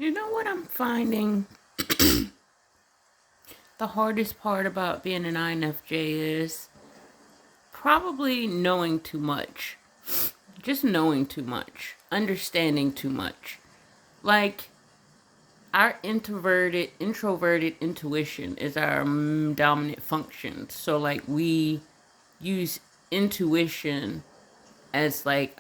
You know what I'm finding the hardest part about being an INFJ is probably knowing too much. Just knowing too much. Understanding too much. Like, our introverted intuition is our dominant function. So, like, we use intuition as like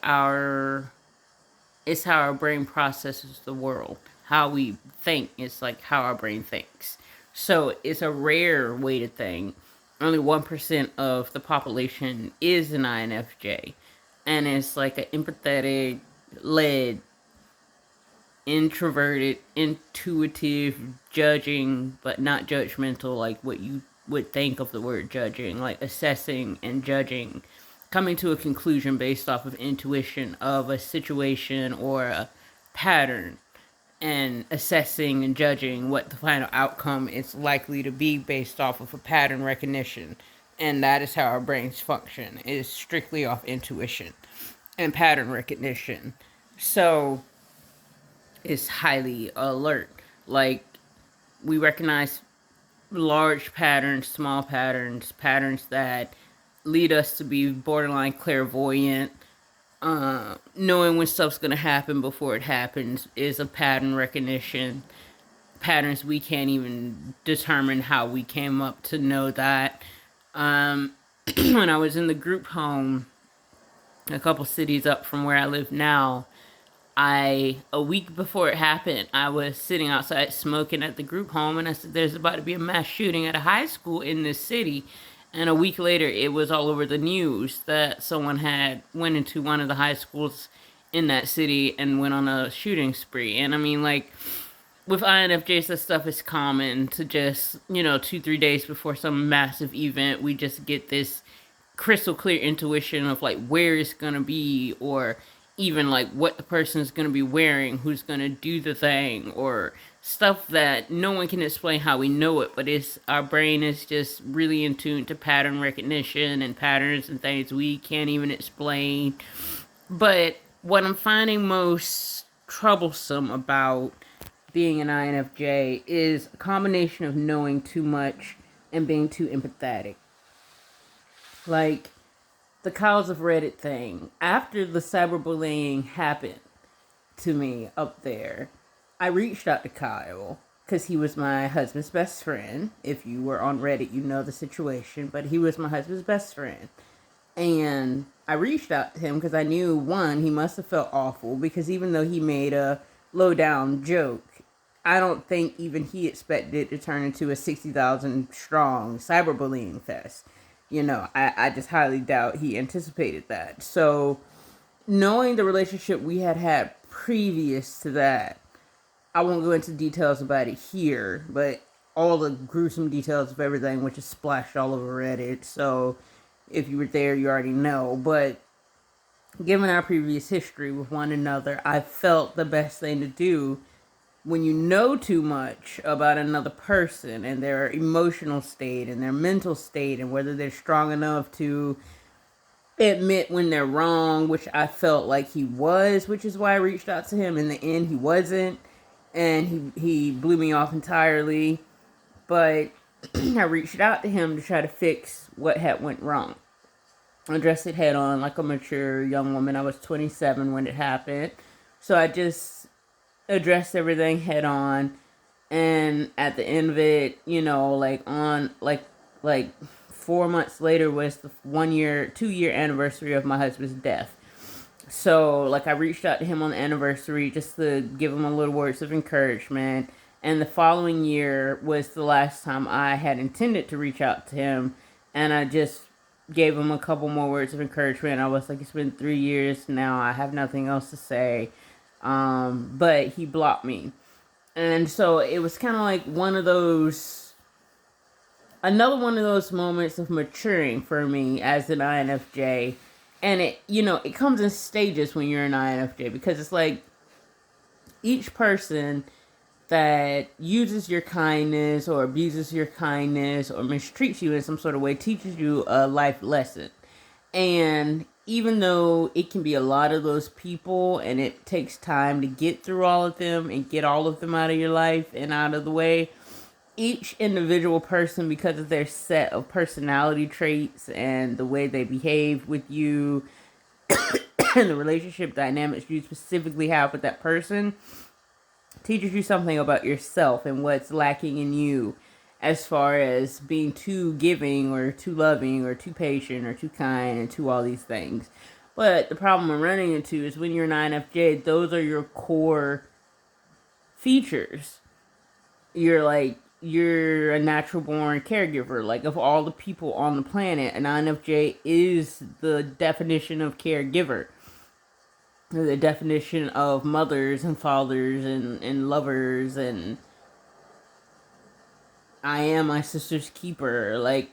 it's how our brain processes the world. How we think is like how our brain thinks. So it's a rare way to think. Only 1% of the population is an INFJ. And it's like an empathetic, led, introverted, intuitive, judging, but not judgmental, like what you would think of the word judging, like assessing and judging, coming to a conclusion based off of intuition of a situation or a pattern, and assessing and judging what the final outcome is likely to be based off of a pattern recognition. And that is how our brains function, is strictly off intuition and pattern recognition. So it's highly alert. Like, we recognize large patterns, small patterns, patterns that lead us to be borderline clairvoyant. Knowing when stuff's going to happen before it happens is a pattern recognition. Patterns we can't even determine how we came up to know that. When I was in the group home, a couple cities up from where I live now, a week before it happened, I was sitting outside smoking at the group home, and I said, there's about to be a mass shooting at a high school in this city. And a week later, it was all over the news that someone had went into one of the high schools in that city and went on a shooting spree. And I mean, like, with INFJs, that stuff is common to just, 2-3 days before some massive event, we just get this crystal clear intuition of like where it's gonna be, or even like what the person is gonna be wearing, who's gonna do the thing, or stuff that no one can explain how we know it, but it's our brain is just really in tune to pattern recognition and patterns and things we can't even explain. But what I'm finding most troublesome about being an INFJ is a combination of knowing too much and being too empathetic. Like the Cows of Reddit thing. After the cyberbullying happened to me up there, I reached out to Kyle because he was my husband's best friend. If you were on Reddit, you know the situation, but he was my husband's best friend. And I reached out to him because I knew, one, he must have felt awful because even though he made a low down joke, I don't think even he expected it to turn into a 60,000 strong cyberbullying fest. I just highly doubt he anticipated that. So, knowing the relationship we had previous to that, I won't go into details about it here, but all the gruesome details of everything, which is splashed all over Reddit. So, if you were there, you already know. But given our previous history with one another, I felt the best thing to do when you know too much about another person and their emotional state and their mental state and whether they're strong enough to admit when they're wrong, which I felt like he was, which is why I reached out to him. In the end, he wasn't, and he blew me off entirely. But I reached out to him to try to fix what had went wrong. I addressed it head on like a mature young woman. I was 27 when it happened. So I just addressed everything head on, and at the end of it, like 4 months later was the 2-year anniversary of my husband's death. So like I reached out to him on the anniversary just to give him a little words of encouragement, and the following year was the last time I had intended to reach out to him, and I just gave him a couple more words of encouragement. I was like, it's been 3 years now, I have nothing else to say. But he blocked me. And so it was kind of like another one of those moments of maturing for me as an INFJ. And it comes in stages when you're an INFJ, because it's like each person that uses your kindness or abuses your kindness or mistreats you in some sort of way teaches you a life lesson. And even though it can be a lot of those people and it takes time to get through all of them and get all of them out of your life and out of the way, each individual person, because of their set of personality traits and the way they behave with you and the relationship dynamics you specifically have with that person, teaches you something about yourself and what's lacking in you as far as being too giving or too loving or too patient or too kind and too all these things. But the problem I'm running into is when you're an INFJ, those are your core features. You're a natural born caregiver. Like, of all the people on the planet, an INFJ is the definition of caregiver, the definition of mothers and fathers and lovers, and I am my sister's keeper. Like,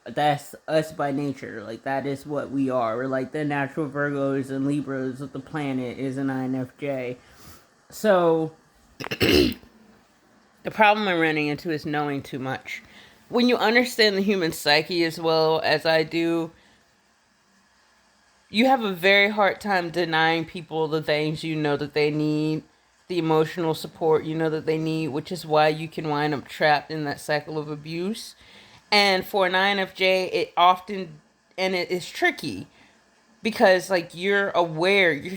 that's us by nature. Like, that is what we are. We're like the natural Virgos and Libras of the planet is an INFJ. So, the problem I'm running into is knowing too much. When you understand the human psyche as well as I do, you have a very hard time denying people the things you know that they need, the emotional support you know that they need, which is why you can wind up trapped in that cycle of abuse. And for an INFJ, it often, and it is tricky because, like, you're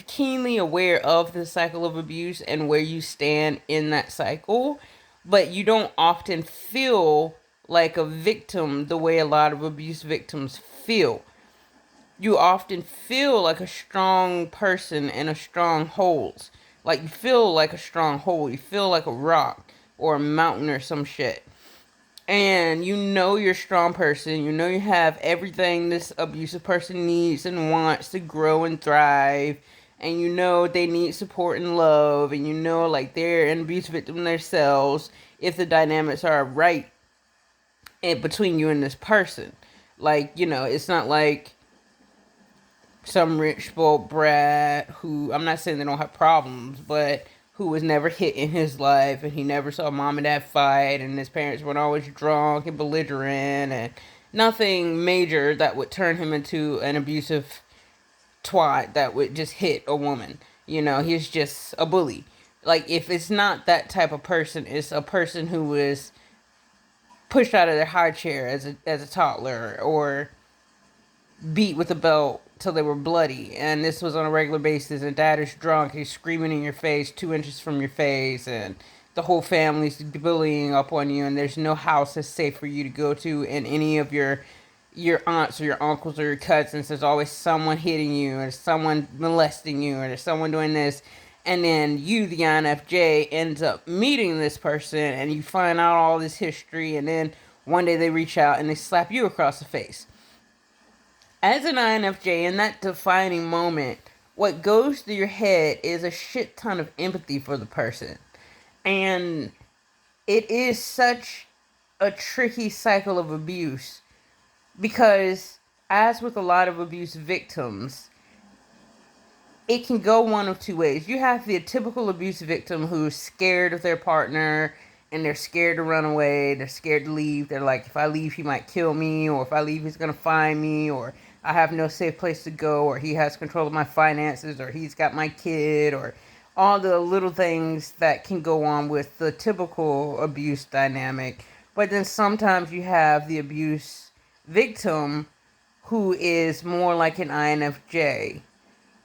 keenly aware of the cycle of abuse and where you stand in that cycle, but you don't often feel like a victim the way a lot of abuse victims feel. You often feel like a strong person in a strong hold. Like, you feel like a strong hold. You feel like a rock or a mountain or some shit. And you know you're a strong person. You know you have everything this abusive person needs and wants to grow and thrive. And you know they need support and love. And you know, like, they're an abuse victim themselves if the dynamics are right between you and this person. Like, it's not like some rich spoiled brat who, I'm not saying they don't have problems, but who was never hit in his life and he never saw mom and dad fight and his parents were always drunk and belligerent and nothing major that would turn him into an abusive twat that would just hit a woman. He's just a bully. Like, if it's not that type of person, it's a person who was pushed out of their high chair as a toddler or beat with a belt till they were bloody, and this was on a regular basis, and dad is drunk, he's screaming in your face 2 inches from your face, and the whole family's bullying up on you, and there's no house that's safe for you to go to, and any of your aunts or your uncles or your cousins, there's always someone hitting you, or someone molesting you, or there's someone doing this. And then you, the INFJ, ends up meeting this person, and you find out all this history, and then one day they reach out and they slap you across the face. As an INFJ, in that defining moment, what goes through your head is a shit ton of empathy for the person. And it is such a tricky cycle of abuse because, as with a lot of abuse victims, it can go one of two ways. You have the typical abuse victim who's scared of their partner and they're scared to run away. They're scared to leave. They're like, if I leave, he might kill me, or if I leave, he's going to find me, or I have no safe place to go, or he has control of my finances, or he's got my kid, or all the little things that can go on with the typical abuse dynamic. But then sometimes you have the abuse victim who is more like an INFJ,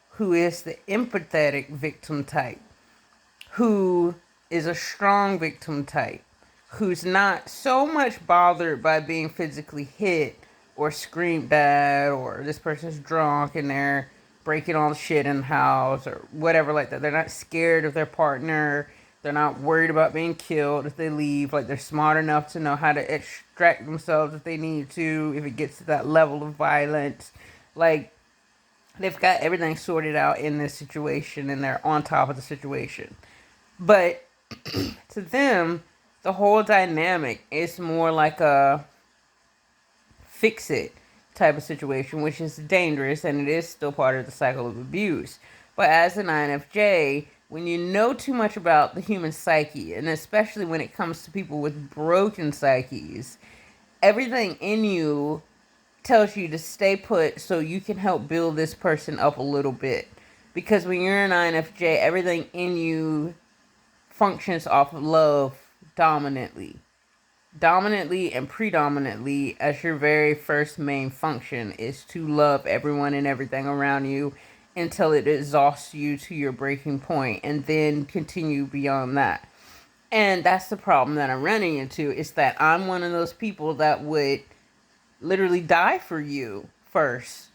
who is the empathetic victim type, who is a strong victim type, who's not so much bothered by being physically hit or screamed at, or this person's drunk and they're breaking all the shit in the house or whatever like that. They're not scared of their partner. They're not worried about being killed if they leave. Like, they're smart enough to know how to extract themselves if they need to, if it gets to that level of violence. Like, they've got everything sorted out in this situation and they're on top of the situation. But to them, the whole dynamic is more like a fix it type of situation, which is dangerous, and it is still part of the cycle of abuse. But as an INFJ, when you know too much about the human psyche, and especially when it comes to people with broken psyches, everything in you tells you to stay put so you can help build this person up a little bit. Because when you're an INFJ, everything in you functions off of love dominantly. Dominantly and predominantly as your very first main function is to love everyone and everything around you until it exhausts you to your breaking point and then continue beyond that. And that's the problem that I'm running into, is that I'm one of those people that would literally die for you first.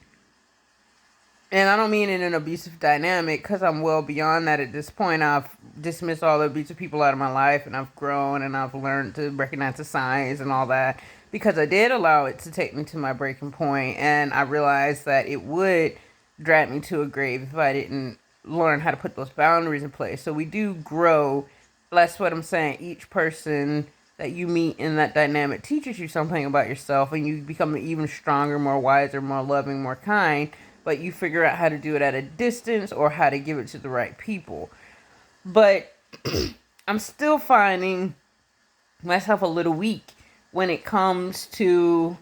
And I don't mean in an abusive dynamic, because I'm well beyond that at this point. I've dismissed all the abusive people out of my life, and I've grown, and I've learned to recognize the signs and all that, because I did allow it to take me to my breaking point, and I realized that it would drag me to a grave if I didn't learn how to put those boundaries in place. So we do grow. That's what I'm saying. Each person that you meet in that dynamic teaches you something about yourself, and you become even stronger, more wiser, more loving, more kind, but you figure out how to do it at a distance or how to give it to the right people. But I'm still finding myself a little weak when it comes to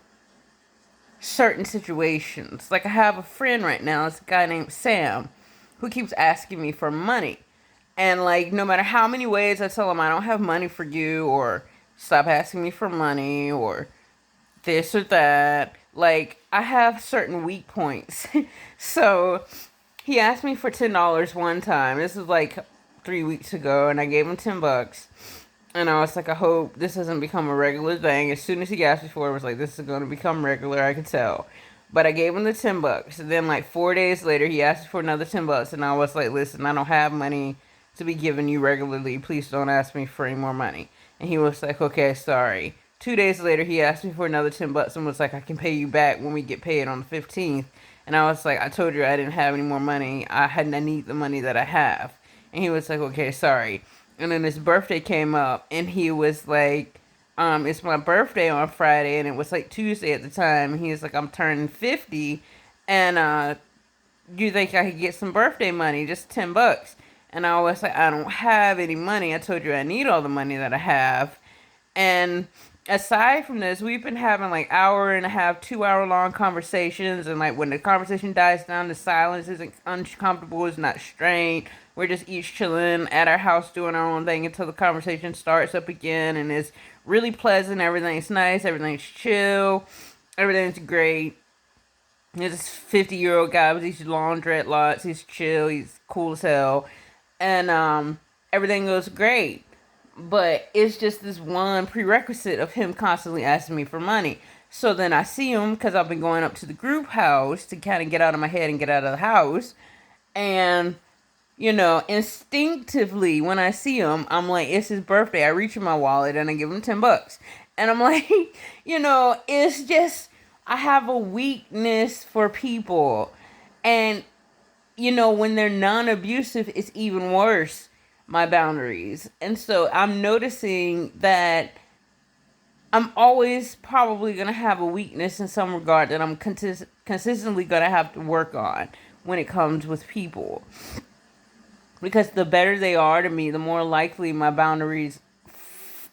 certain situations. Like, I have a friend right now, it's a guy named Sam, who keeps asking me for money. And, like, no matter how many ways I tell him I don't have money for you, or stop asking me for money, or this or that, like, I have certain weak points. So he asked me for $10 one time. This was like 3 weeks ago, and I gave him $10. And I was like, I hope this doesn't become a regular thing. As soon as he asked me for it, I was like, this is going to become regular, I could tell. But I gave him the $10. And then, like, 4 days later, he asked for another $10. And I was like, listen, I don't have money to be giving you regularly. Please don't ask me for any more money. And he was like, okay, sorry. 2 days later, he asked me for another $10 and was like, I can pay you back when we get paid on the 15th. And I was like, I told you I didn't have any more money. I need the money that I have. And he was like, okay, sorry. And then his birthday came up, and he was like, it's my birthday on Friday, and it was like Tuesday at the time. And he was like, I'm turning 50, and do you think I could get some birthday money, just $10? And I was like, I don't have any money. I told you I need all the money that I have. And aside from this, we've been having like hour and a half, 2 hour long conversations. And like when the conversation dies down, the silence isn't uncomfortable, it's not strained. We're just each chilling at our house doing our own thing until the conversation starts up again. And it's really pleasant. Everything's nice. Everything's chill. Everything's great. He's this 50-year-old guy with these long dreadlocks. He's chill. He's cool as hell. And everything goes great. But it's just this one prerequisite of him constantly asking me for money. So then I see him, because I've been going up to the group house to kind of get out of my head and get out of the house. And, you know, instinctively, when I see him, I'm like, it's his birthday. I reach in my wallet and I give him $10. And I'm like, you know, it's just, I have a weakness for people. And, you know, when they're non-abusive, it's even worse, my boundaries. And so I'm noticing that I'm always probably going to have a weakness in some regard that I'm consistently going to have to work on when it comes with people. Because the better they are to me, the more likely my boundaries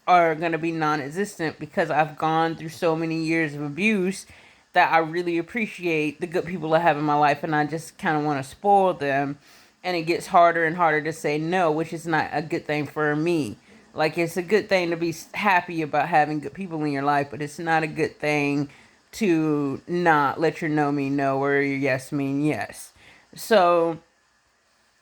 are going to be non-existent, because I've gone through so many years of abuse that I really appreciate the good people I have in my life, and I just kind of want to spoil them. And it gets harder and harder to say no, which is not a good thing for me. Like, it's a good thing to be happy about having good people in your life, but it's not a good thing to not let your no mean no or your yes mean yes. So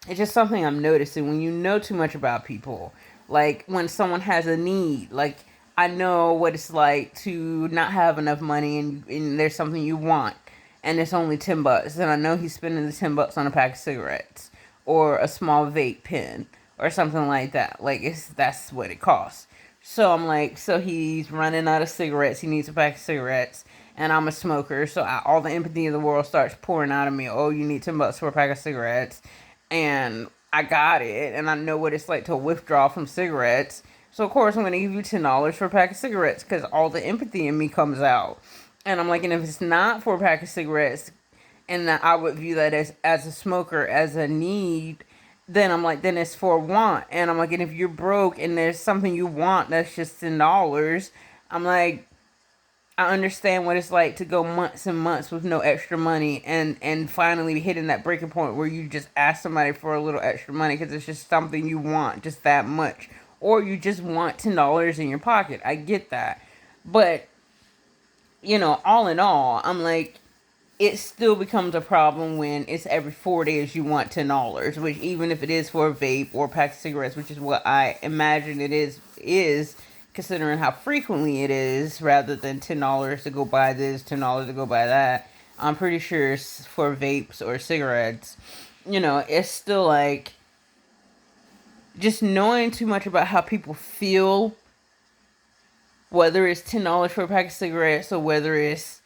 it's just something I'm noticing when you know too much about people. Like, when someone has a need, like, I know what it's like to not have enough money, and there's something you want, and it's only $10, and I know he's spending the $10 on a pack of cigarettes or a small vape pen or something like that. Like, that's what it costs. So I'm like, so he's running out of cigarettes. He needs a pack of cigarettes, and I'm a smoker, so all the empathy in the world starts pouring out of me. Oh, you need $10 for a pack of cigarettes, and I got it, and I know what it's like to withdraw from cigarettes. So, of course, I'm going to give you $10 for a pack of cigarettes, because all the empathy in me comes out. And I'm like, and if it's not for a pack of cigarettes, and that I would view that as a smoker, as a need, then I'm like, then it's for want. And I'm like, and if you're broke and there's something you want that's just $10, I'm like, I understand what it's like to go months and months with no extra money, and finally hitting that breaking point where you just ask somebody for a little extra money because it's just something you want, just that much, or you just want $10 in your pocket. I get that, but all in all, I'm like, it still becomes a problem when it's every 4 days you want $10, which even if it is for a vape or a pack of cigarettes, which is what I imagine it is considering how frequently it is, rather than $10 to go buy this, $10 to go buy that. I'm pretty sure it's for vapes or cigarettes. It's still like just knowing too much about how people feel, whether it's $10 for a pack of cigarettes or whether it's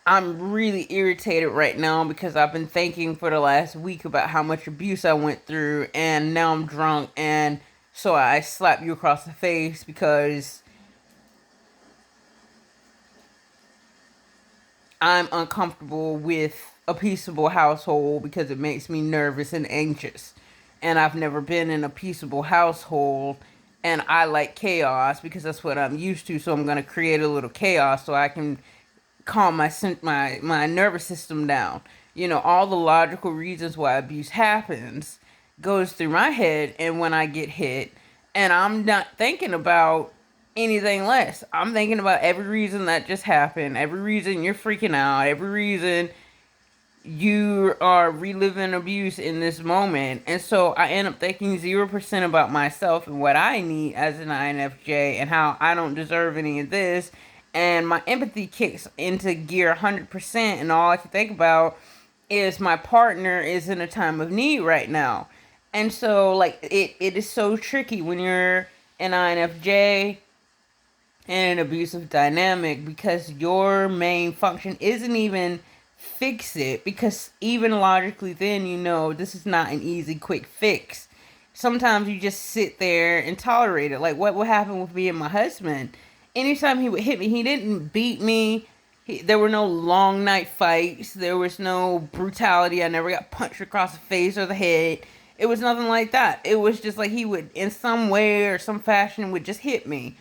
I'm really irritated right now because I've been thinking for the last week about how much abuse I went through, and now I'm drunk, and so I slap you across the face because I'm uncomfortable with a peaceable household because it makes me nervous and anxious. And I've never been in a peaceable household, and I like chaos because that's what I'm used to, so I'm going to create a little chaos so I can calm my nervous system down. All the logical reasons why abuse happens goes through my head, and when I get hit, and I'm not thinking about anything less. I'm thinking about every reason that just happened, every reason you're freaking out, every reason you are reliving abuse in this moment. And so I end up thinking 0% about myself and what I need as an INFJ and how I don't deserve any of this. And my empathy kicks into gear 100%. And all I can think about is my partner is in a time of need right now. And so, like, it is so tricky when you're an INFJ in an abusive dynamic because your main function isn't even fix it, because even logically then this is not an easy quick fix. Sometimes you just sit there and tolerate it. Like what would happen with me and my husband, anytime he would hit me, he didn't beat me. There were no long night fights, there was no brutality, I never got punched across the face or the head. It was nothing like that. It was just like he would in some way or some fashion would just hit me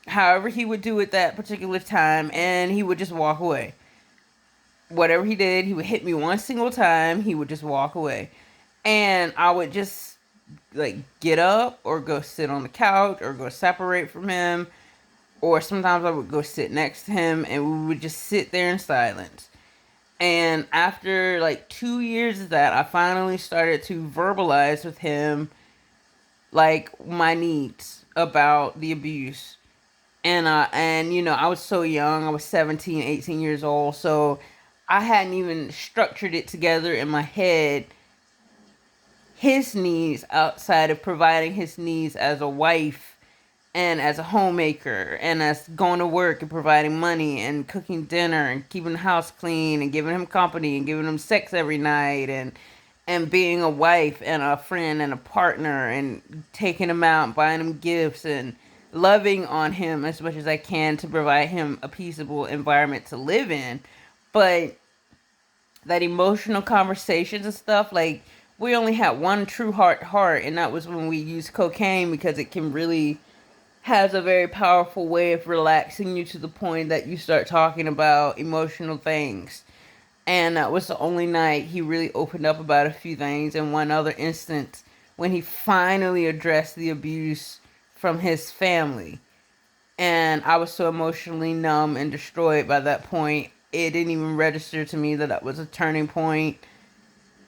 however he would do it that particular time, and he would just walk away. Whatever he did, he would hit me one single time, he would just walk away. And I would just like get up or go sit on the couch or go separate from him, or sometimes I would go sit next to him and we would just sit there in silence. And after like 2 years of that, I finally started to verbalize with him like my needs about the abuse. And I was so young. I was 17, 18 years old, so I hadn't even structured it together in my head, his needs outside of providing his needs as a wife and as a homemaker and as going to work and providing money and cooking dinner and keeping the house clean and giving him company and giving him sex every night, and being a wife and a friend and a partner and taking him out and buying him gifts and loving on him as much as I can to provide him a peaceable environment to live in. But that emotional conversations and stuff, like, we only had one true heart, and that was when we used cocaine, because it can really has a very powerful way of relaxing you to the point that you start talking about emotional things. And that was the only night he really opened up about a few things. And one other instance when he finally addressed the abuse from his family. And I was so emotionally numb and destroyed by that point, it didn't even register to me that that was a turning point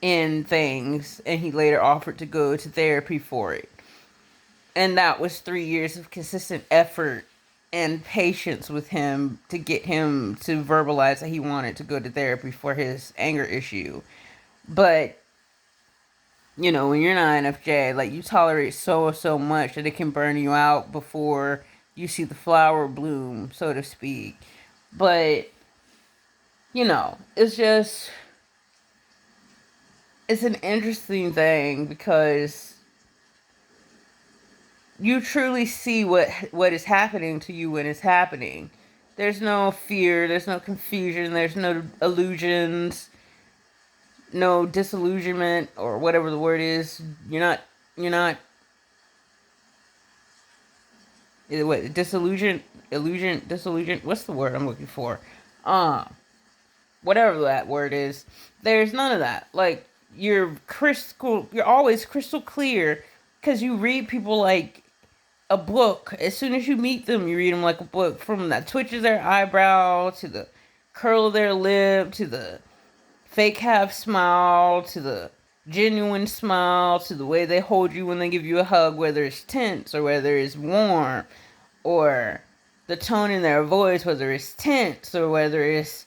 in things. And he later offered to go to therapy for it. And that was 3 years of consistent effort and patience with him to get him to verbalize that he wanted to go to therapy for his anger issue. But when you're not an FJ, like, you tolerate so much that it can burn you out before you see the flower bloom, so to speak. But it's just, it's an interesting thing because you truly see what is happening to you when it's happening. There's no fear, there's no confusion, there's no illusions, no disillusionment, or whatever the word is. You're not what, disillusion, illusion, disillusion. What's the word I'm looking for? Uh, Whatever that word is. There's none of that. Like you're always crystal clear because you read people like a book. As soon as you meet them, you read them like a book. From that twitch of their eyebrow to the curl of their lip to the fake half smile to the genuine smile to the way they hold you when they give you a hug, whether it's tense or whether it's warm, or the tone in their voice, whether it's tense or whether it's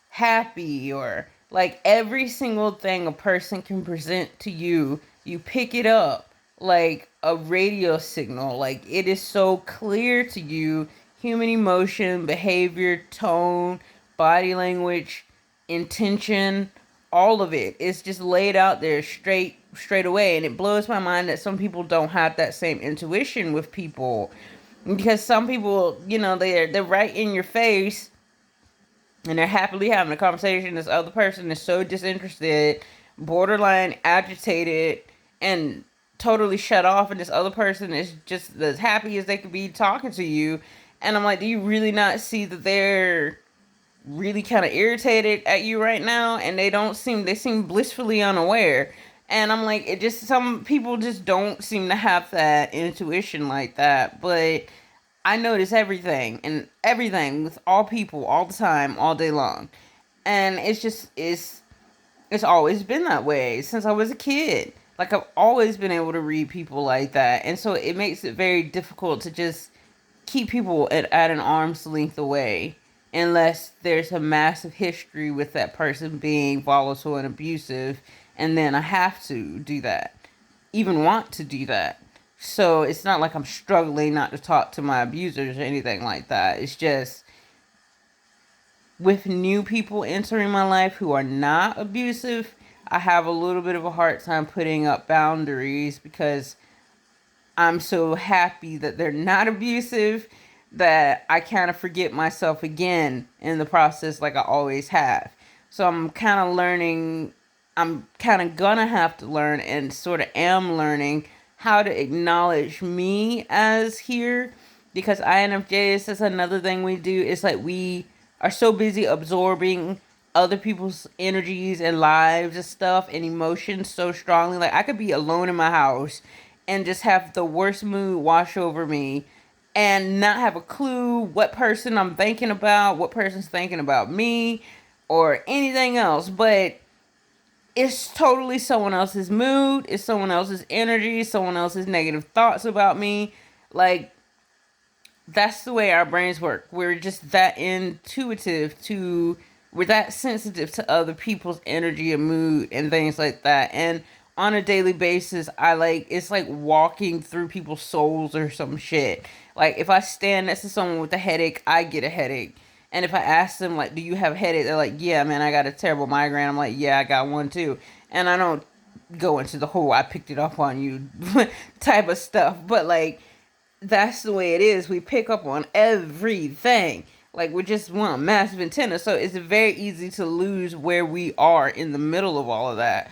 happy, or like every single thing a person can present to you, you pick it up like a radio signal. Like it is so clear to you, human emotion, behavior, tone, body language, intention, all of it. It's just laid out there straight away. And it blows my mind that some people don't have that same intuition with people, because some people, they're right in your face and they're happily having a conversation. This other person is so disinterested, borderline agitated, and totally shut off. And this other person is just as happy as they could be talking to you. And I'm like, do you really not see that they're really kind of irritated at you right now? And they seem blissfully unaware. And I'm like, some people just don't seem to have that intuition like that. But I notice everything and everything with all people all the time, all day long. And it's always been that way since I was a kid. Like I've always been able to read people like that. And so it makes it very difficult to just keep people at an arm's length away unless there's a massive history with that person being volatile and abusive. And then I have to do that, even want to do that. So it's not like I'm struggling not to talk to my abusers or anything like that. It's just with new people entering my life who are not abusive, I have a little bit of a hard time putting up boundaries because I'm so happy that they're not abusive that I kind of forget myself again in the process, like I always have. So I'm kind of learning, I'm kind of gonna have to learn, and sort of am learning how to acknowledge me as here, because INFJs, that's another thing we do. It's like we are so busy absorbing other people's energies and lives and stuff and emotions so strongly. Like I could be alone in my house and just have the worst mood wash over me and not have a clue what person I'm thinking about, what person's thinking about me, or anything else. But it's totally someone else's mood, it's someone else's energy, someone else's negative thoughts about me. Like, that's the way our brains work. We're just that intuitive to, we're that sensitive to other people's energy and mood and things like that. And on a daily basis, it's like walking through people's souls or some shit. Like if I stand next to someone with a headache, I get a headache. And if I ask them, like, do you have a headache? They're like, yeah, man, I got a terrible migraine. I'm like, yeah, I got one too. And I don't go into the whole I picked it up on you type of stuff. But like, that's the way it is. We pick up on everything. Like we're just one massive antenna. So it's very easy to lose where we are in the middle of all of that.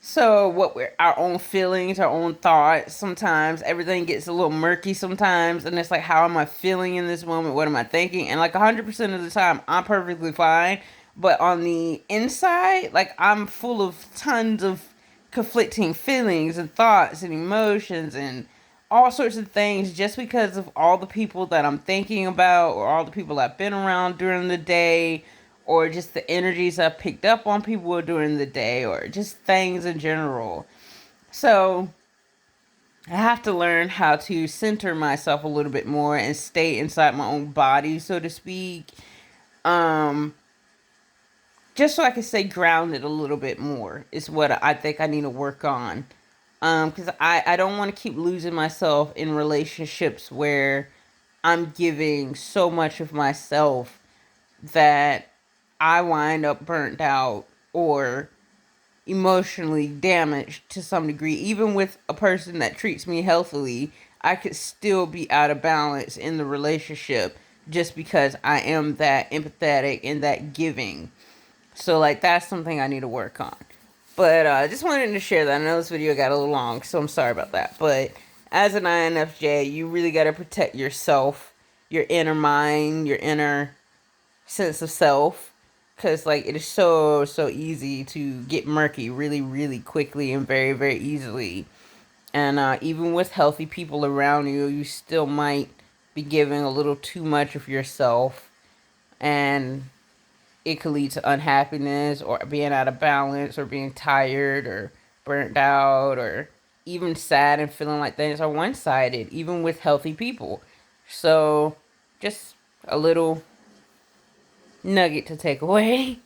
So our own feelings, our own thoughts, sometimes everything gets a little murky sometimes. And it's like, how am I feeling in this moment? What am I thinking? And like 100% of the time, I'm perfectly fine. But on the inside, like I'm full of tons of conflicting feelings and thoughts and emotions and all sorts of things, just because of all the people that I'm thinking about, or all the people I've been around during the day, or just the energies I've picked up on people during the day, or just things in general. So I have to learn how to center myself a little bit more and stay inside my own body, so to speak. Um, just so I can stay grounded a little bit more is what I think I need to work on. Because I don't want to keep losing myself in relationships where I'm giving so much of myself that I wind up burnt out or emotionally damaged to some degree. Even with a person that treats me healthily, I could still be out of balance in the relationship just because I am that empathetic and that giving. So like that's something I need to work on. But I just wanted to share that. I know this video got a little long, so I'm sorry about that. But as an INFJ, you really got to protect yourself, your inner mind, your inner sense of self, because like it is so easy to get murky really quickly and very easily. And even with healthy people around you, you still might be giving a little too much of yourself, and it could lead to unhappiness or being out of balance or being tired or burnt out or even sad and feeling like things are one-sided, even with healthy people. So just a little nugget to take away.